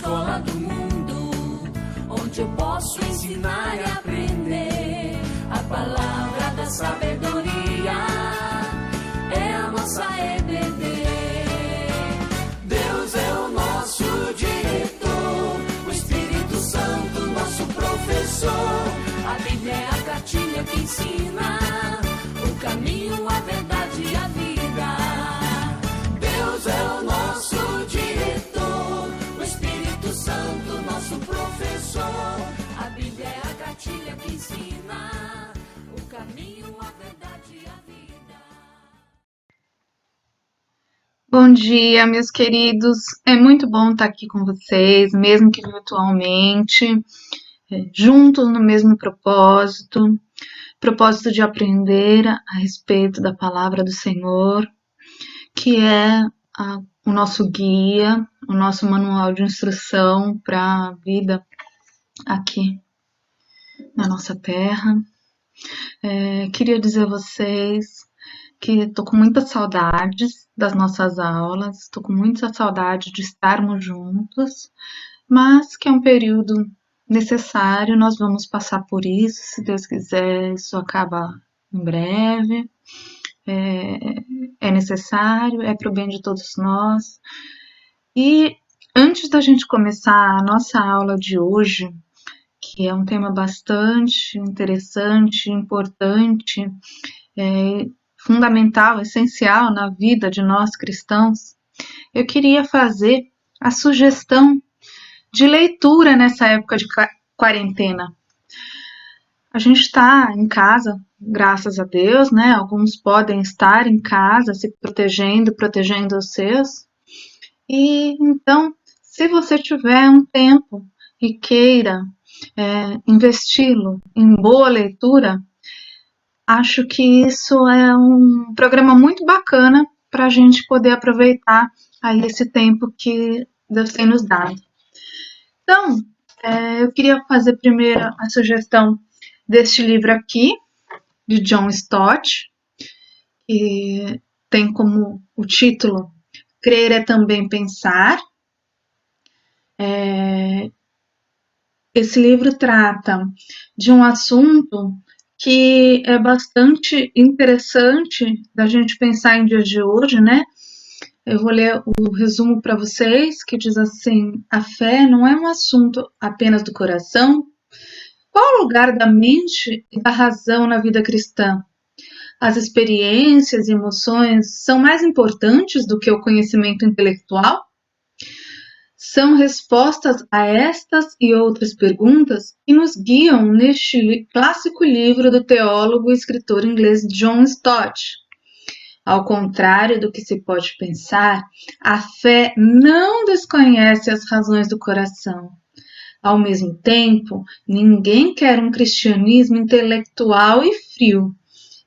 escola do mundo, onde eu posso ensinar e aprender. A palavra da sabedoria é a nossa EBD. Deus é o nosso diretor, o Espírito Santo nosso professor. A Bíblia é a cartilha que ensina o caminho, a verdade e a vida. Deus é o nosso diretor, o Espírito Santo nosso professor. A Bíblia é a cartilha que ensina o caminho, a verdade e a vida. Bom dia, meus queridos. É muito bom estar aqui com vocês, mesmo que virtualmente, juntos no mesmo propósito de aprender a respeito da palavra do Senhor, que é o nosso guia, o nosso manual de instrução para a vida aqui na nossa terra. Queria dizer a vocês que estou com muitas saudades das nossas aulas, estou com muita saudade de estarmos juntos, mas que é um período necessário, nós vamos passar por isso, se Deus quiser, isso acaba em breve. É necessário, é para o bem de todos nós. E antes da gente começar a nossa aula de hoje, que é um tema bastante interessante, importante, fundamental, essencial na vida de nós cristãos, eu queria fazer a sugestão de leitura nessa época de quarentena. A gente está em casa, graças a Deus, né? Alguns podem estar em casa se protegendo os seus. E então, se você tiver um tempo e queira investi-lo em boa leitura, acho que isso é um programa muito bacana para a gente poder aproveitar aí esse tempo que Deus tem nos dado. Então, eu queria fazer primeiro a sugestão deste livro aqui, de John Stott, que tem como o título Crer é também pensar. Esse livro trata de um assunto que é bastante interessante da gente pensar em dias de hoje, né? Eu vou ler o resumo para vocês, que diz assim: a fé não é um assunto apenas do coração. Qual o lugar da mente e da razão na vida cristã? As experiências e emoções são mais importantes do que o conhecimento intelectual? São respostas a estas e outras perguntas que nos guiam neste clássico livro do teólogo e escritor inglês John Stott. Ao contrário do que se pode pensar, a fé não desconhece as razões do coração. Ao mesmo tempo, ninguém quer um cristianismo intelectual e frio.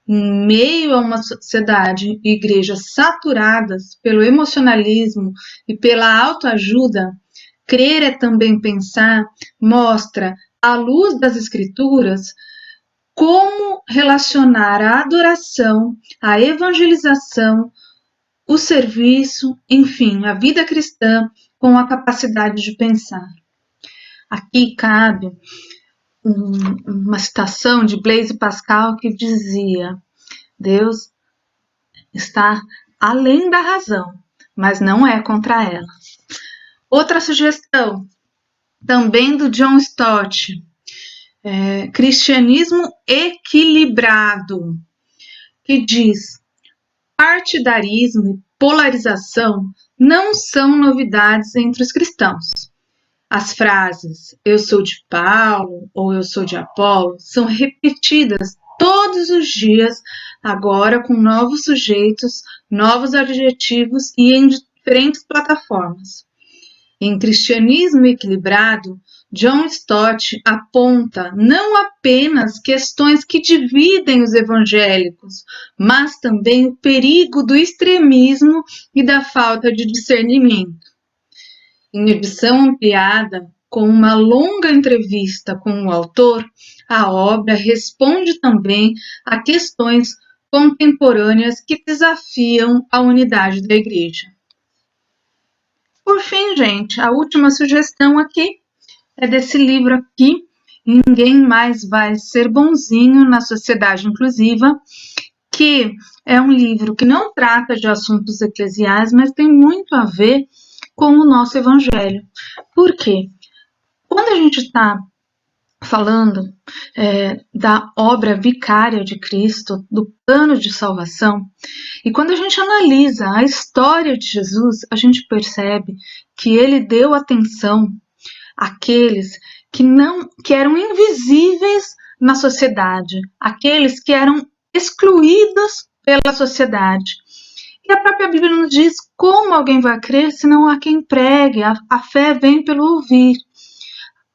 Em meio a uma sociedade e igrejas saturadas pelo emocionalismo e pela autoajuda, crer é também pensar mostra, à luz das Escrituras, como relacionar a adoração, a evangelização, o serviço, enfim, a vida cristã com a capacidade de pensar. Aqui cabe uma citação de Blaise Pascal que dizia: Deus está além da razão, mas não é contra ela. Outra sugestão, também do John Stott, Cristianismo Equilibrado, que diz: partidarismo e polarização não são novidades entre os cristãos. As frases eu sou de Paulo ou eu sou de Apolo são repetidas todos os dias, agora com novos sujeitos, novos adjetivos e em diferentes plataformas. Em Cristianismo Equilibrado, John Stott aponta não apenas questões que dividem os evangélicos, mas também o perigo do extremismo e da falta de discernimento. Em edição ampliada, com uma longa entrevista com o autor, a obra responde também a questões contemporâneas que desafiam a unidade da Igreja. Por fim, gente, a última sugestão aqui é desse livro aqui, Ninguém Mais Vai Ser Bonzinho na Sociedade Inclusiva, que é um livro que não trata de assuntos eclesiais, mas tem muito a ver com o nosso evangelho. Por quê? Quando a gente está falando da obra vicária de Cristo, do plano de salvação, e quando a gente analisa a história de Jesus, a gente percebe que ele deu atenção àqueles que eram invisíveis na sociedade, aqueles que eram excluídos pela sociedade. E a própria Bíblia nos diz como alguém vai crer se não há quem pregue, a fé vem pelo ouvir.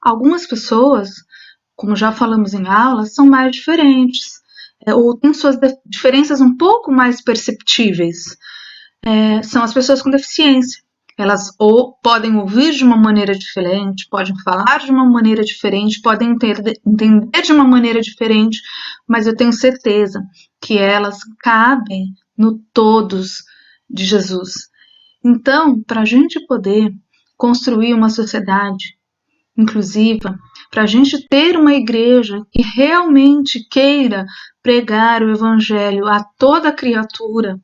Algumas pessoas, como já falamos em aula, são mais diferentes, ou têm suas diferenças um pouco mais perceptíveis. São as pessoas com deficiência. Elas ou podem ouvir de uma maneira diferente, podem falar de uma maneira diferente, podem entender de uma maneira diferente, mas eu tenho certeza que elas cabem no todos de Jesus. Então, para a gente poder construir uma sociedade inclusiva, para a gente ter uma igreja que realmente queira pregar o evangelho a toda criatura,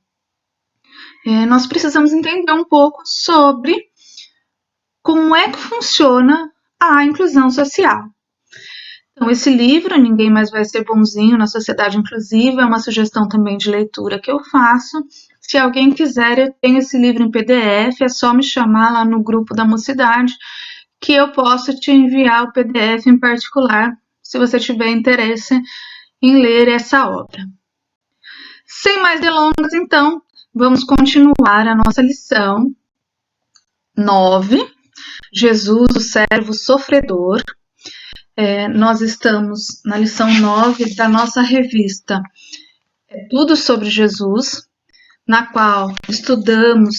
nós precisamos entender um pouco sobre como é que funciona a inclusão social. Então, esse livro, Ninguém Mais Vai Ser Bonzinho na Sociedade Inclusiva, é uma sugestão também de leitura que eu faço. Se alguém quiser, eu tenho esse livro em PDF, é só me chamar lá no grupo da Mocidade, que eu posso te enviar o PDF em particular, se você tiver interesse em ler essa obra. Sem mais delongas, então, vamos continuar a nossa lição 9, Jesus, o servo sofredor. Nós estamos na lição 9 da nossa revista Tudo sobre Jesus, na qual estudamos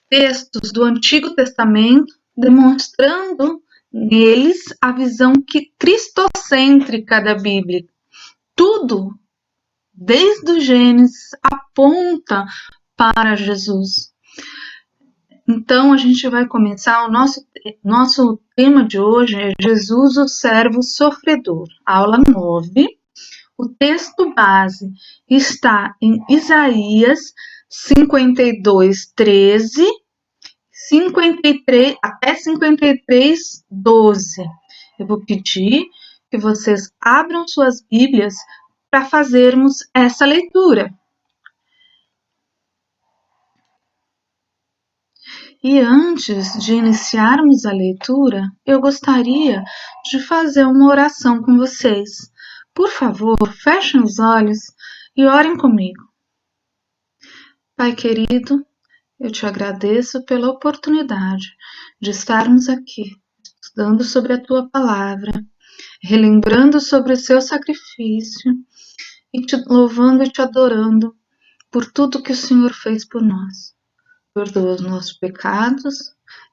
textos do Antigo Testamento, demonstrando neles a visão cristocêntrica da Bíblia. Tudo, desde o Gênesis, aponta para Jesus. Então, a gente vai começar, o nosso tema de hoje é Jesus, o servo sofredor, aula 9. O texto base está em Isaías 52, 13, 53, até 53, 12. Eu vou pedir que vocês abram suas Bíblias para fazermos essa leitura. E antes de iniciarmos a leitura, eu gostaria de fazer uma oração com vocês. Por favor, fechem os olhos e orem comigo. Pai querido, eu te agradeço pela oportunidade de estarmos aqui, estudando sobre a tua palavra, relembrando sobre o seu sacrifício e te louvando e te adorando por tudo que o Senhor fez por nós. Perdoa os nossos pecados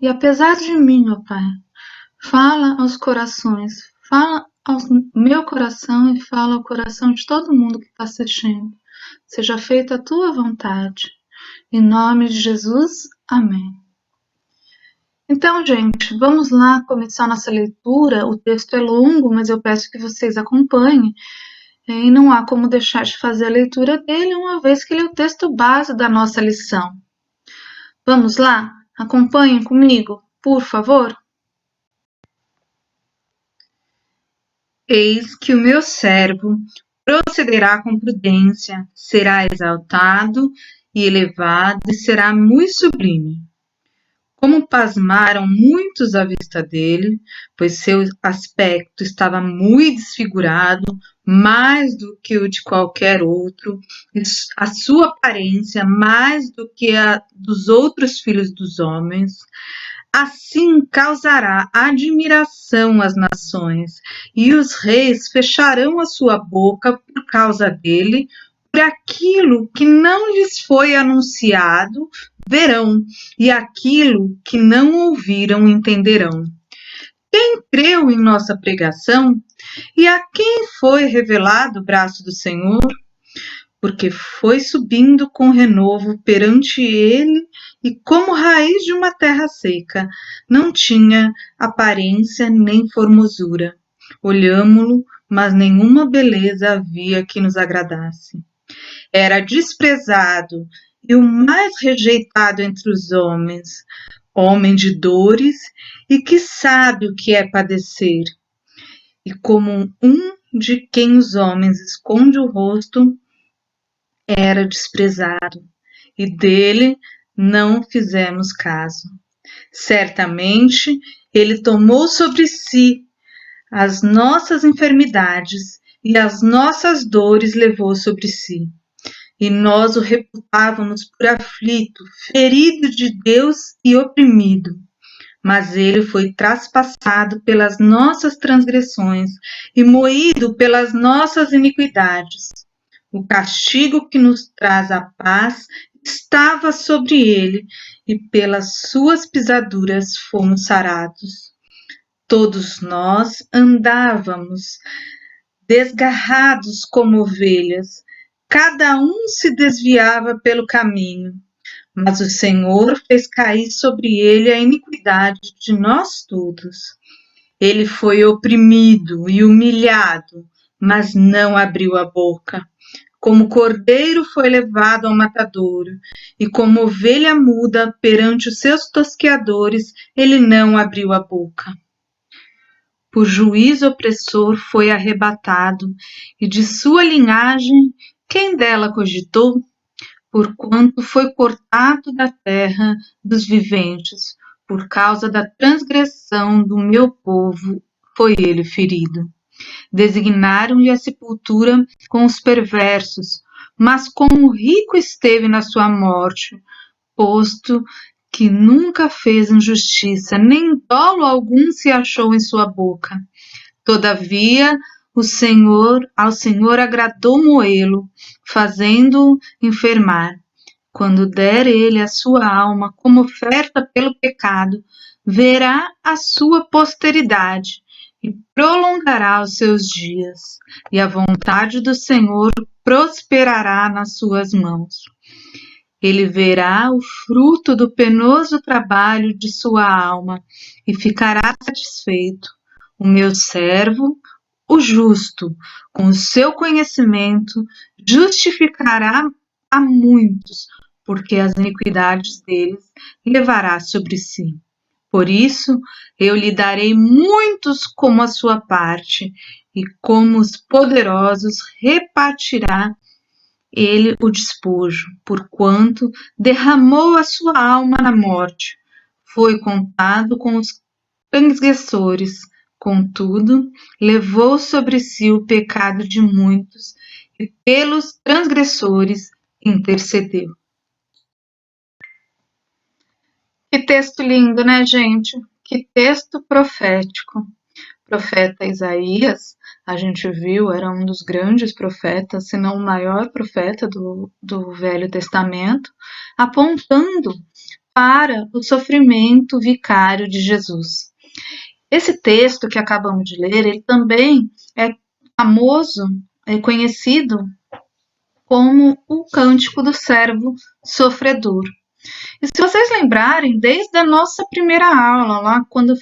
e, apesar de mim, ó Pai, fala aos corações, fala ao meu coração e fala ao coração de todo mundo que está assistindo. Seja feita a tua vontade. Em nome de Jesus, amém. Então, gente, vamos lá começar nossa leitura. O texto é longo, mas eu peço que vocês acompanhem. E não há como deixar de fazer a leitura dele, uma vez que ele é o texto base da nossa lição. Vamos lá? Acompanhem comigo, por favor. Eis que o meu servo procederá com prudência, será exaltado e elevado e será muito sublime. Como pasmaram muitos à vista dele, pois seu aspecto estava muito desfigurado, mais do que o de qualquer outro, e a sua aparência mais do que a dos outros filhos dos homens, assim causará admiração às nações, e os reis fecharão a sua boca por causa dele, por aquilo que não lhes foi anunciado, verão, e aquilo que não ouviram entenderão. Quem creu em nossa pregação? E a quem foi revelado o braço do Senhor? porque foi subindo com renovo perante ele e como raiz de uma terra seca, não tinha aparência nem formosura. Olhámo-lo, mas nenhuma beleza havia que nos agradasse. Era desprezado e o mais rejeitado entre os homens, homem de dores e que sabe o que é padecer. E como um de quem os homens esconde o rosto, era desprezado, e dele não fizemos caso. Certamente ele tomou sobre si as nossas enfermidades e as nossas dores levou sobre si. E nós o reputávamos por aflito, ferido de Deus e oprimido. Mas ele foi traspassado pelas nossas transgressões e moído pelas nossas iniquidades. O castigo que nos traz a paz estava sobre ele, e pelas suas pisaduras fomos sarados. Todos nós andávamos desgarrados como ovelhas, cada um se desviava pelo caminho, mas o Senhor fez cair sobre ele a iniquidade de nós todos. Ele foi oprimido e humilhado, mas não abriu a boca. Como cordeiro foi levado ao matadouro, e como ovelha muda perante os seus tosqueadores, ele não abriu a boca. Por juízo opressor foi arrebatado, e de sua linhagem quem dela cogitou? Porquanto foi cortado da terra dos viventes, por causa da transgressão do meu povo foi ele ferido. Designaram-lhe a sepultura com os perversos, mas como o rico esteve na sua morte, posto que nunca fez injustiça, nem dolo algum se achou em sua boca. Todavia, ao Senhor agradou moê-lo, fazendo-o enfermar. Quando der ele a sua alma como oferta pelo pecado, verá a sua posteridade e prolongará os seus dias, e a vontade do Senhor prosperará nas suas mãos. Ele verá o fruto do penoso trabalho de sua alma e ficará satisfeito. O meu servo, o justo, com o seu conhecimento, justificará a muitos, porque as iniquidades deles levará sobre si. Por isso, eu lhe darei muitos como a sua parte, e como os poderosos repartirá ele o despojo, porquanto derramou a sua alma na morte. Foi contado com os transgressores, contudo, levou sobre si o pecado de muitos, e pelos transgressores intercedeu. Que texto lindo, né, gente? Que texto profético. O profeta Isaías, a gente viu, era um dos grandes profetas, se não o maior profeta do Velho Testamento, apontando para o sofrimento vicário de Jesus. Esse texto que acabamos de ler, ele também é famoso, é conhecido como o Cântico do Servo Sofredor. E se vocês lembrarem, desde a nossa primeira aula, lá quando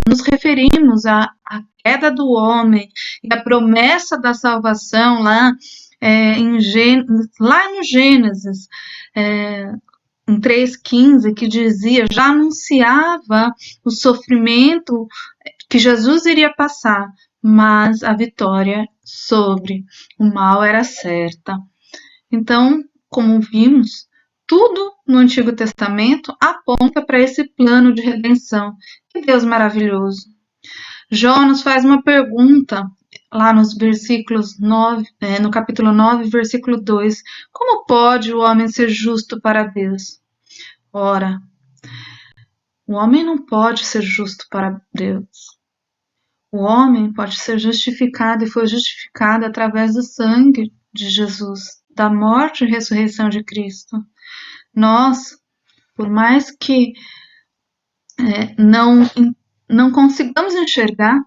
nos referimos à queda do homem e à promessa da salvação lá, lá no Gênesis, em 3,15, que dizia, já anunciava o sofrimento que Jesus iria passar, mas a vitória sobre o mal era certa. Então, como vimos, tudo no Antigo Testamento aponta para esse plano de redenção. Que Deus maravilhoso! Jó nos faz uma pergunta lá nos versículos 9, no capítulo 9, versículo 2. Como pode o homem ser justo para Deus? Ora, o homem não pode ser justo para Deus. O homem pode ser justificado e foi justificado através do sangue de Jesus, da morte e ressurreição de Cristo. Nós, por mais que não consigamos enxergar,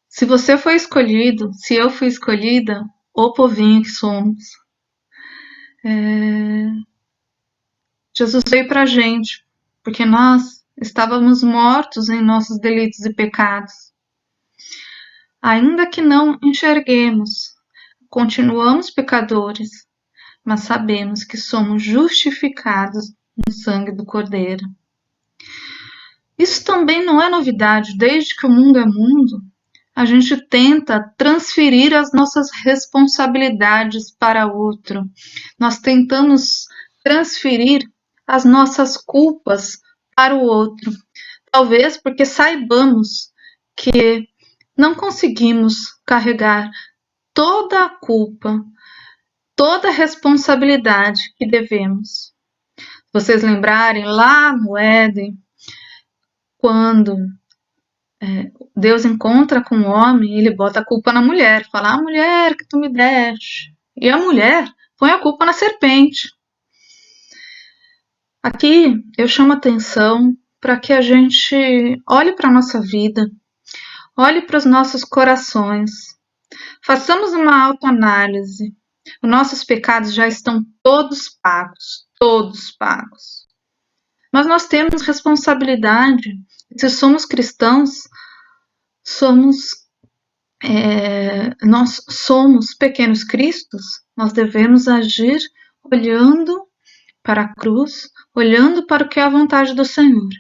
se você foi escolhido, se eu fui escolhida, o povinho que somos. Jesus veio pra gente, porque nós estávamos mortos em nossos delitos e pecados. Ainda que não enxerguemos, continuamos pecadores, mas sabemos que somos justificados no sangue do Cordeiro. Isso também não é novidade. Desde que o mundo é mundo, a gente tenta transferir as nossas responsabilidades para outro. Nós tentamos transferir as nossas culpas para o outro. Talvez porque saibamos que não conseguimos carregar toda a culpa, toda a responsabilidade que devemos. Vocês lembrarem lá no Éden, quando Deus encontra com o homem, ele bota a culpa na mulher, fala, a mulher que tu me deste. E a mulher põe a culpa na serpente. Aqui eu chamo atenção para que a gente olhe para a nossa vida, olhe para os nossos corações, façamos uma autoanálise. Os nossos pecados já estão todos pagos, todos pagos. Mas nós temos responsabilidade. Se somos cristãos, nós somos pequenos cristos, nós devemos agir olhando para a cruz, olhando para o que é a vontade do Senhor.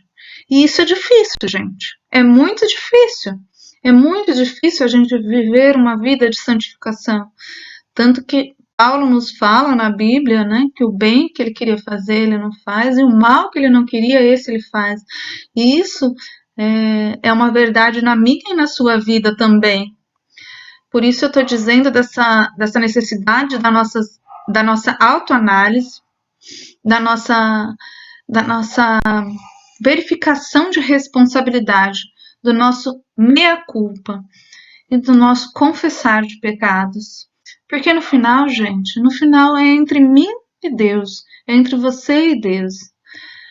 E isso é difícil, gente. É muito difícil. É muito difícil a gente viver uma vida de santificação. Tanto que Paulo nos fala na Bíblia, né, que o bem que ele queria fazer, ele não faz, e o mal que ele não queria, esse ele faz. E isso é uma verdade na minha e na sua vida também. Por isso eu estou dizendo dessa necessidade da nossa autoanálise, da nossa verificação de responsabilidade, do nosso meia-culpa e do nosso confessar de pecados. Porque no final, gente, no final é entre mim e Deus, é entre você e Deus.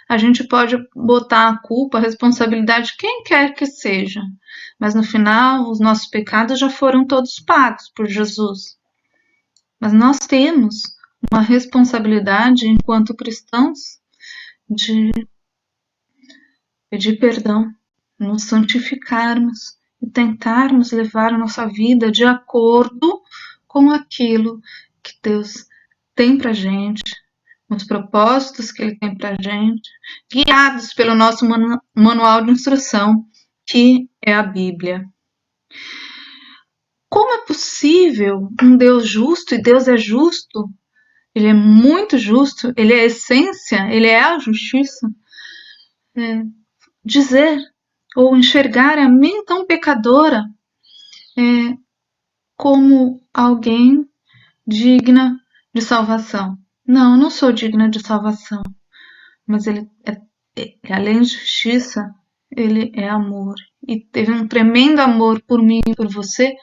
A gente pode botar a culpa, a responsabilidade, quem quer que seja, mas no final os nossos pecados já foram todos pagos por Jesus. Mas nós temos uma responsabilidade enquanto cristãos de pedir perdão, nos santificarmos e tentarmos levar a nossa vida de acordo com aquilo que Deus tem pra gente, com os propósitos que Ele tem pra gente, guiados pelo nosso manual de instrução, que é a Bíblia. Como é possível um Deus justo, e Deus é justo, Ele é muito justo, Ele é a essência, Ele é a justiça, dizer ou enxergar a mim tão pecadora como alguém digna de salvação? Não, eu não sou digna de salvação, mas ele além de justiça, ele é amor. E teve um tremendo amor por mim e por você,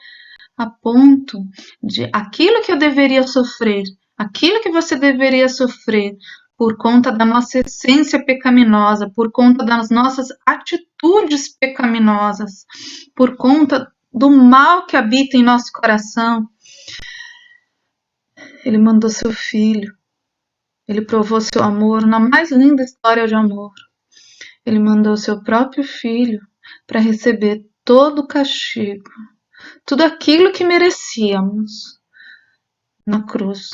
a ponto de aquilo que eu deveria sofrer, aquilo que você deveria sofrer, por conta da nossa essência pecaminosa, por conta das nossas atitudes pecaminosas, por conta do mal que habita em nosso coração, Ele mandou seu filho. Ele provou seu amor na mais linda história de amor. Ele mandou seu próprio filho para receber todo o castigo, tudo aquilo que merecíamos na cruz.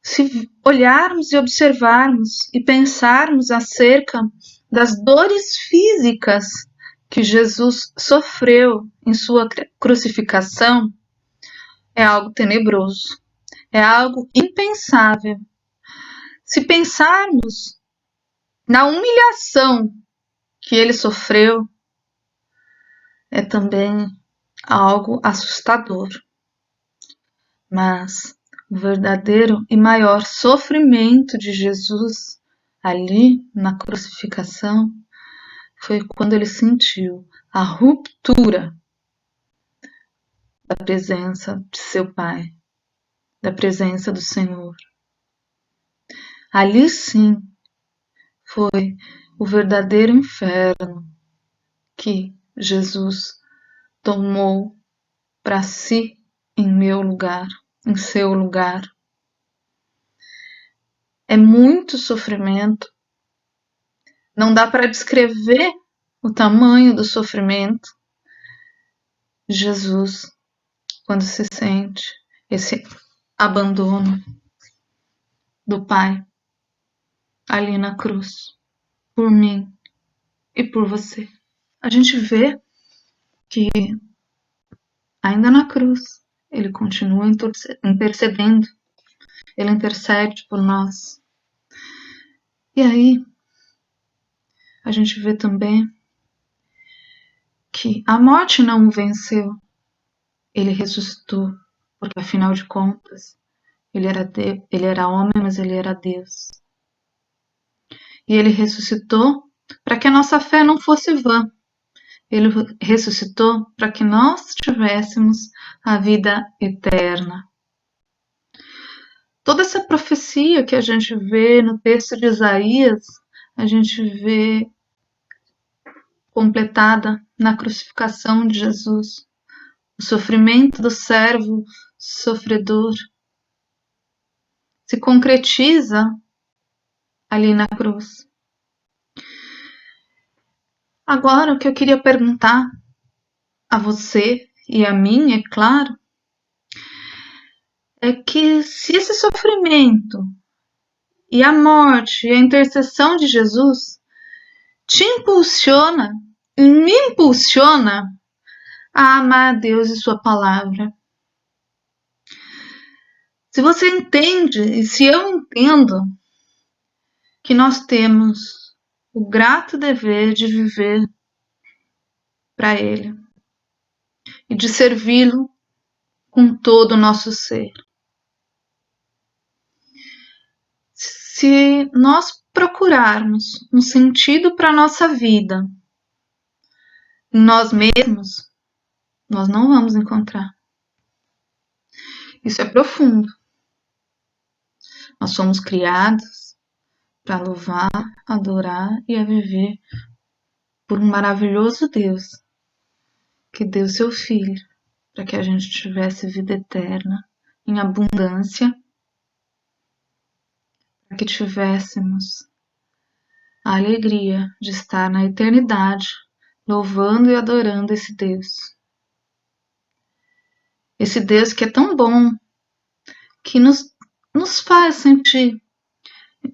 Se olharmos e observarmos e pensarmos acerca das dores físicas que Jesus sofreu em sua crucificação, é algo tenebroso, é algo impensável. Se pensarmos na humilhação que ele sofreu, é também algo assustador. Mas o verdadeiro e maior sofrimento de Jesus ali na crucificação foi quando ele sentiu a ruptura da presença de seu Pai, da presença do Senhor. Ali sim foi o verdadeiro inferno que Jesus tomou para si em meu lugar, em seu lugar. É muito sofrimento. Não dá para descrever o tamanho do sofrimento de Jesus quando se sente esse abandono do Pai ali na cruz, por mim e por você. A gente vê que ainda na cruz ele continua intercedendo, ele intercede por nós. E aí a gente vê também que a morte não o venceu, ele ressuscitou, porque afinal de contas ele era homem, mas ele era Deus. E ele ressuscitou para que a nossa fé não fosse vã. Ele ressuscitou para que nós tivéssemos a vida eterna. Toda essa profecia que a gente vê no texto de Isaías, a gente vê completada na crucificação de Jesus. O sofrimento do servo sofredor se concretiza ali na cruz. Agora, o que eu queria perguntar a você e a mim, é claro, é que se esse sofrimento e a morte e a intercessão de Jesus te impulsiona e me impulsiona a amar a Deus e sua palavra. Se você entende e se eu entendo que nós temos o grato dever de viver para Ele e de servi-lo com todo o nosso ser. Se nós procurarmos um sentido para a nossa vida em nós mesmos, nós não vamos encontrar. Isso é profundo. Nós somos criados para louvar, adorar e a viver por um maravilhoso Deus que deu seu Filho para que a gente tivesse vida eterna em abundância, para que tivéssemos a alegria de estar na eternidade louvando e adorando esse Deus. Esse Deus que é tão bom, que nos faz sentir,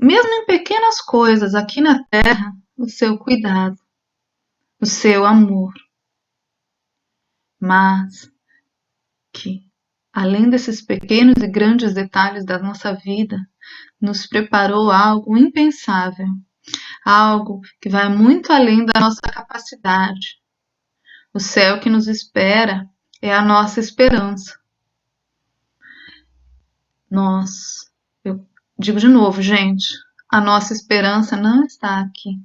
mesmo em pequenas coisas aqui na terra, o seu cuidado, o seu amor. Mas que, além desses pequenos e grandes detalhes da nossa vida, nos preparou algo impensável, algo que vai muito além da nossa capacidade. O céu que nos espera é a nossa esperança. Eu digo de novo, gente, a nossa esperança não está aqui.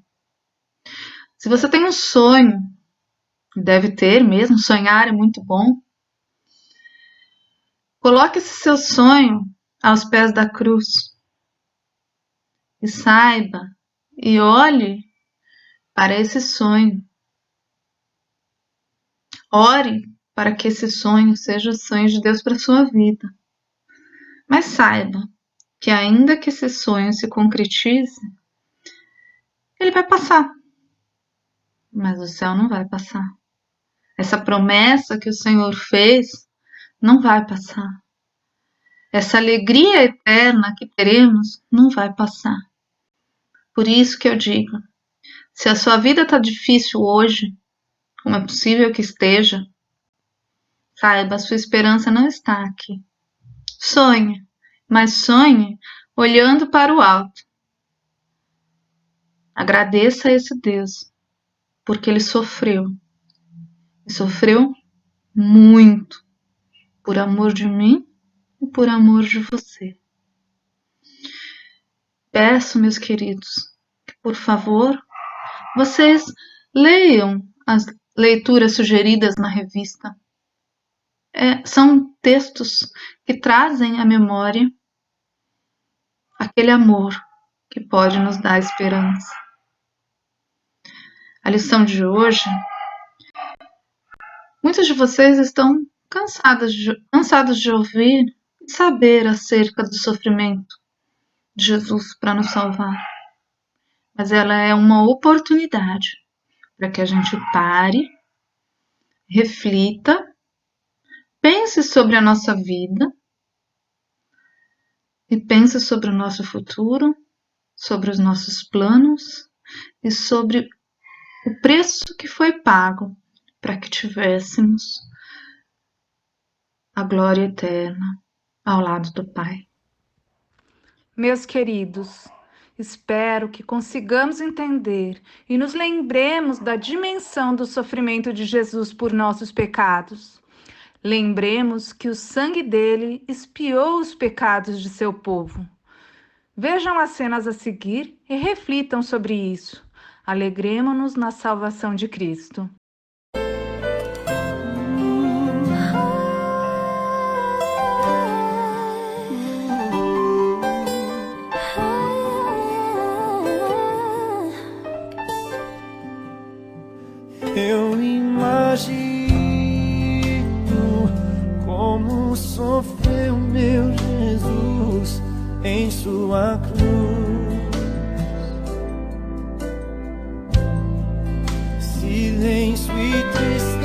Se você tem um sonho, deve ter mesmo, sonhar é muito bom, coloque esse seu sonho aos pés da cruz e saiba e olhe para esse sonho. Ore para que esse sonho seja o sonho de Deus para a sua vida. Mas saiba que ainda que esse sonho se concretize, ele vai passar. Mas o céu não vai passar. Essa promessa que o Senhor fez não vai passar. Essa alegria eterna que teremos não vai passar. Por isso que eu digo, se a sua vida está difícil hoje, como é possível que esteja, saiba, a sua esperança não está aqui. Sonhe, mas sonhe olhando para o alto. Agradeça a esse Deus, porque Ele sofreu. E sofreu muito por amor de mim e por amor de você. Peço, meus queridos, que, por favor, vocês leiam as leituras sugeridas na revista. São textos que trazem à memória aquele amor que pode nos dar esperança. A lição de hoje, muitos de vocês estão cansados de ouvir e saber acerca do sofrimento de Jesus para nos salvar. Mas ela é uma oportunidade para que a gente pare, reflita, pense sobre a nossa vida e pense sobre o nosso futuro, sobre os nossos planos e sobre o preço que foi pago para que tivéssemos a glória eterna ao lado do Pai. Meus queridos, espero que consigamos entender e nos lembremos da dimensão do sofrimento de Jesus por nossos pecados. Lembremos que o sangue dele expiou os pecados de seu povo. Vejam as cenas a seguir e reflitam sobre isso. Alegremo-nos na salvação de Cristo. Eu imagino como sofreu meu Jesus em sua cruz. Silêncio e tristeza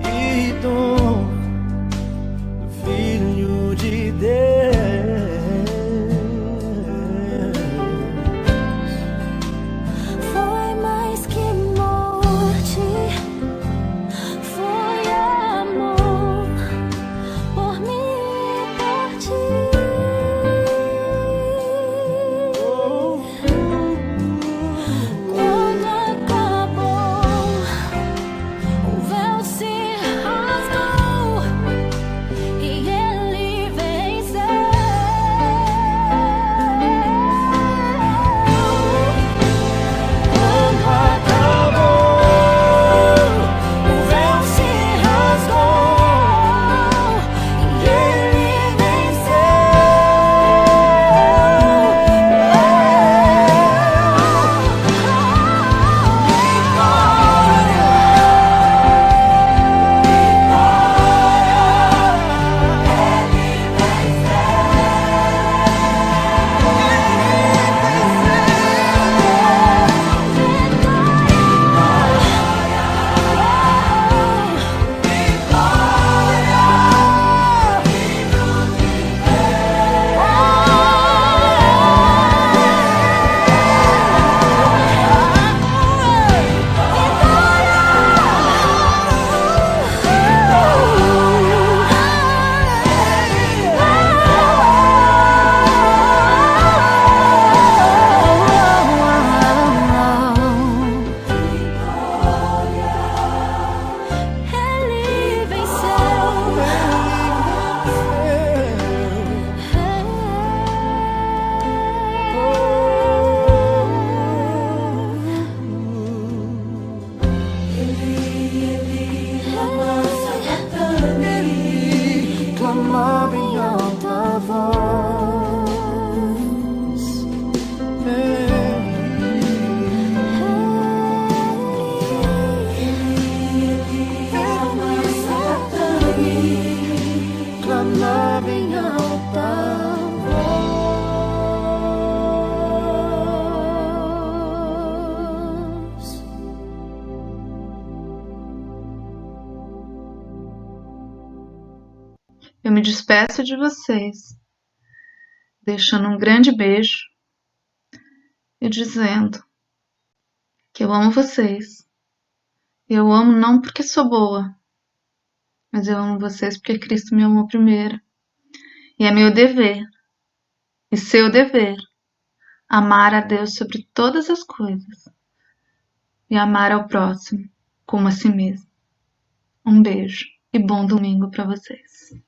e dor do Filho de Deus. Clamava em alta voz. Clamava em alta voz. Eu me despeço de vocês, deixando um grande beijo e dizendo que eu amo vocês. Eu amo não porque sou boa, mas eu amo vocês porque Cristo me amou primeiro. E é meu dever, e seu dever, amar a Deus sobre todas as coisas e amar ao próximo como a si mesmo. Um beijo e bom domingo para vocês.